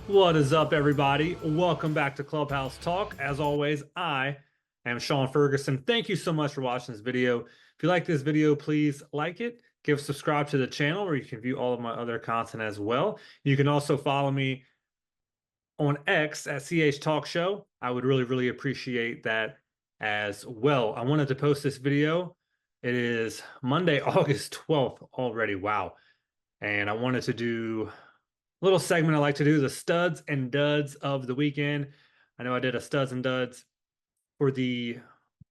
What is up, everybody? Welcome back to Clubhouse Talk. As always, I am Sean Ferguson. Thank you so much for watching this video. If you like this video, please like it. Subscribe to the channel where you can view all of my other content as well. You can also follow me on X at CH Talk Show. I would really appreciate that as well. I wanted to post this video. It is Monday, August 12th already. Wow. And I wanted to do little segment I like to do, the studs and duds of the weekend. I know I did a studs and duds for the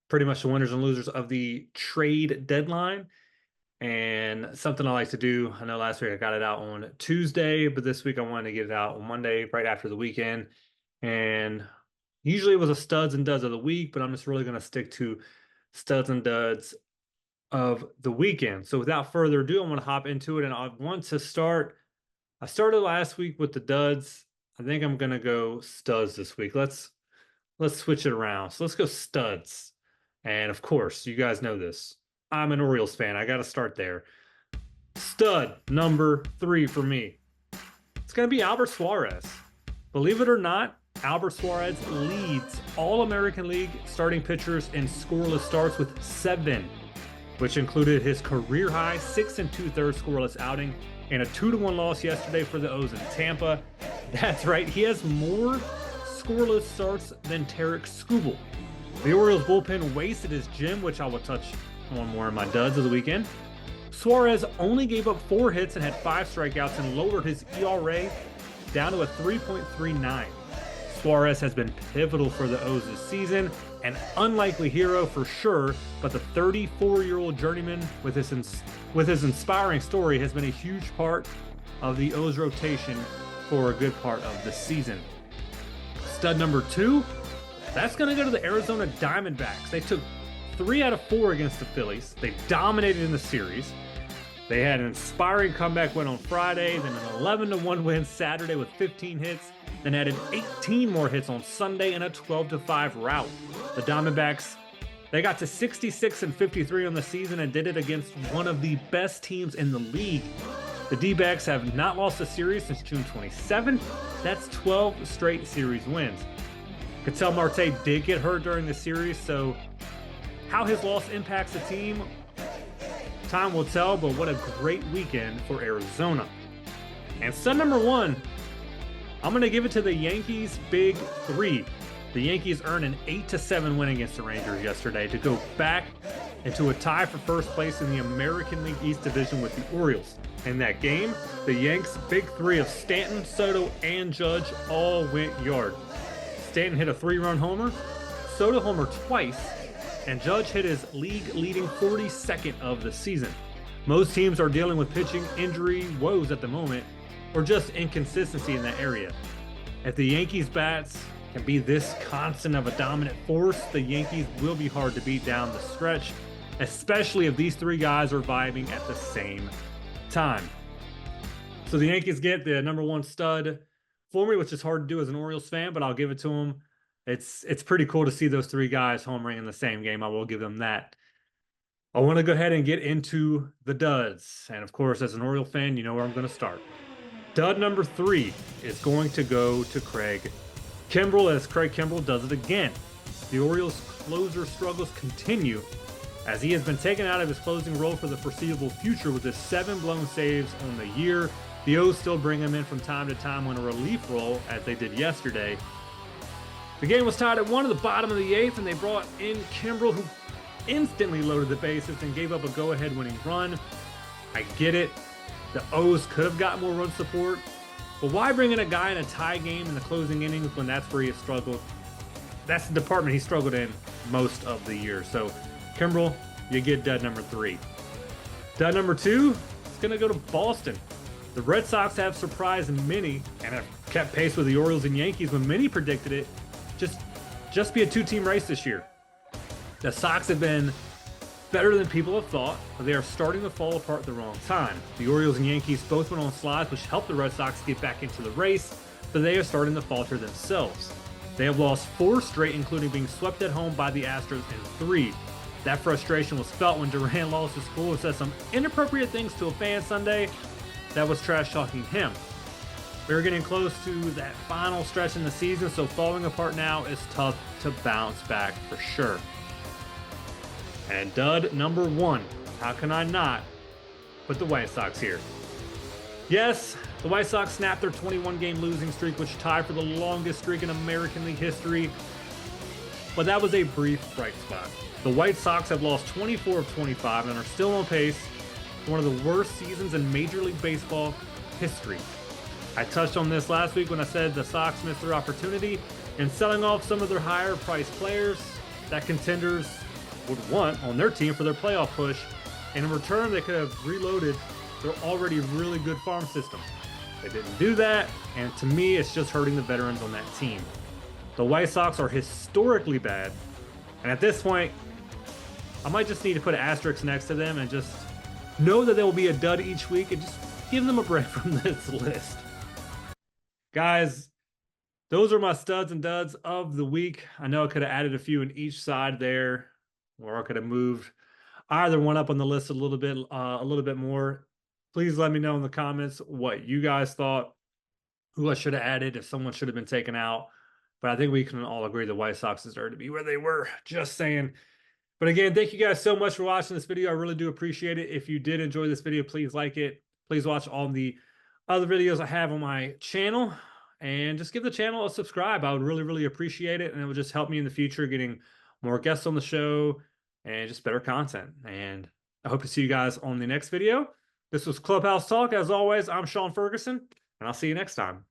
pretty much the winners and losers of the trade deadline. And something I like to do, I know last week I got it out on Tuesday, but this week I wanted to get it out on Monday, right after the weekend. And usually it was a studs and duds of the week, but I'm just really going to stick to studs and duds of the weekend. So without further ado, I want to hop into it. And I want to start. I started last week with the duds. I think I'm gonna go studs this week. Let's switch it around. So let's go studs. And of course, you guys know this. I'm an Orioles fan. I got to start there. Stud number 3 for me. It's gonna be Albert Suarez. Believe it or not, Albert Suarez leads all American League starting pitchers in scoreless starts with 7, which included his career high 6 2/3 scoreless outing and a 2-1 loss yesterday for the O's in Tampa. That's right, he has more scoreless starts than Tarek Skubal. The Orioles bullpen wasted his gem, which I will touch on more in my duds of the weekend. Suarez only gave up 4 hits and had 5 strikeouts and lowered his ERA down to a 3.39. Suarez has been pivotal for the O's this season, an unlikely hero for sure, but the 34-year-old journeyman with his inspiring story has been a huge part of the O's rotation for a good part of the season. Stud number 2, that's going to go to the Arizona Diamondbacks. They took 3 out of 4 against the Phillies. They dominated in the series. They had an inspiring comeback win on Friday, then an 11-1 win Saturday with 15 hits, then added 18 more hits on Sunday in a 12-5 rout. The Diamondbacks, they got to 66-53 on the season and did it against one of the best teams in the league. The D-backs have not lost a series since June 27. That's 12 straight series wins. Ketel Marte did get hurt during the series, so how his loss impacts the team, time will tell, but what a great weekend for Arizona. And stud number 1, I'm going to give it to the Yankees' Big 3. The Yankees earned an 8-7 win against the Rangers yesterday to go back into a tie for first place in the American League East Division with the Orioles. In that game, the Yanks' Big 3 of Stanton, Soto, and Judge all went yard. Stanton hit a 3-run homer, Soto homered twice, and Judge hit his league-leading 42nd of the season. Most teams are dealing with pitching injury woes at the moment, or just inconsistency in that area. If the Yankees' bats can be this constant of a dominant force, the Yankees will be hard to beat down the stretch, especially if these 3 guys are vibing at the same time. So the Yankees get the number 1 stud for me, which is hard to do as an Orioles fan, but I'll give it to them. It's pretty cool to see those 3 guys homering in the same game. I will give them that. I want to go ahead and get into the duds. And of course, as an Oriole fan, you know where I'm going to start. Dud number 3 is going to go to Craig Kimbrel, as Craig Kimbrel does it again. The Orioles' closer struggles continue as he has been taken out of his closing role for the foreseeable future with his 7 blown saves on the year. The O's still bring him in from time to time on a relief role, as they did yesterday. The game was tied at 1 at the bottom of the 8th, and they brought in Kimbrel, who instantly loaded the bases and gave up a go-ahead winning run. I get it. The O's could have got more run support, but why bring in a guy in a tie game in the closing innings when that's where he has struggled? That's the department he struggled in most of the year. So, Kimbrel, you get dud number 3. Dud number 2 is going to go to Boston. The Red Sox have surprised many and have kept pace with the Orioles and Yankees when many predicted it just be a 2-team race this year. The Sox have been better than people have thought, but they are starting to fall apart at the wrong time. The Orioles and Yankees both went on slides, which helped the Red Sox get back into the race, but they are starting to falter themselves. They have lost 4 straight, including being swept at home by the Astros in 3. That frustration was felt when Durant lost his cool and said some inappropriate things to a fan Sunday that was trash talking him. We're getting close to that final stretch in the season, so falling apart now is tough to bounce back for sure. And dud number one, how can I not put the White Sox here? Yes, the White Sox snapped their 21-game losing streak, which tied for the longest streak in American League history. But that was a brief bright spot. The White Sox have lost 24 of 25 and are still on pace for one of the worst seasons in Major League Baseball history. I touched on this last week when I said the Sox missed their opportunity in selling off some of their higher priced players that contenders would want on their team for their playoff push. And in return, they could have reloaded their already really good farm system. They didn't do that, and to me, it's just hurting the veterans on that team. The White Sox are historically bad, and at this point, I might just need to put an asterisk next to them and just know that they will be a dud each week and just give them a break from this list. Guys, those are my studs and duds of the week. I know I could have added a few in each side there, or I could have moved either one up on the list a little bit more. Please let me know in the comments what you guys thought, who I should have added, if someone should have been taken out. But I think we can all agree the White Sox deserve to be where they were. Just saying. But again, thank you guys so much for watching this video. I really do appreciate it. If you did enjoy this video, please like it. Please watch all the other videos I have on my channel. And just give the channel a subscribe. I would really, really appreciate it. And it would just help me in the future getting more guests on the show and just better content. And I hope to see you guys on the next video. This was Clubhouse Talk. As always, I'm Sean Ferguson, and I'll see you next time.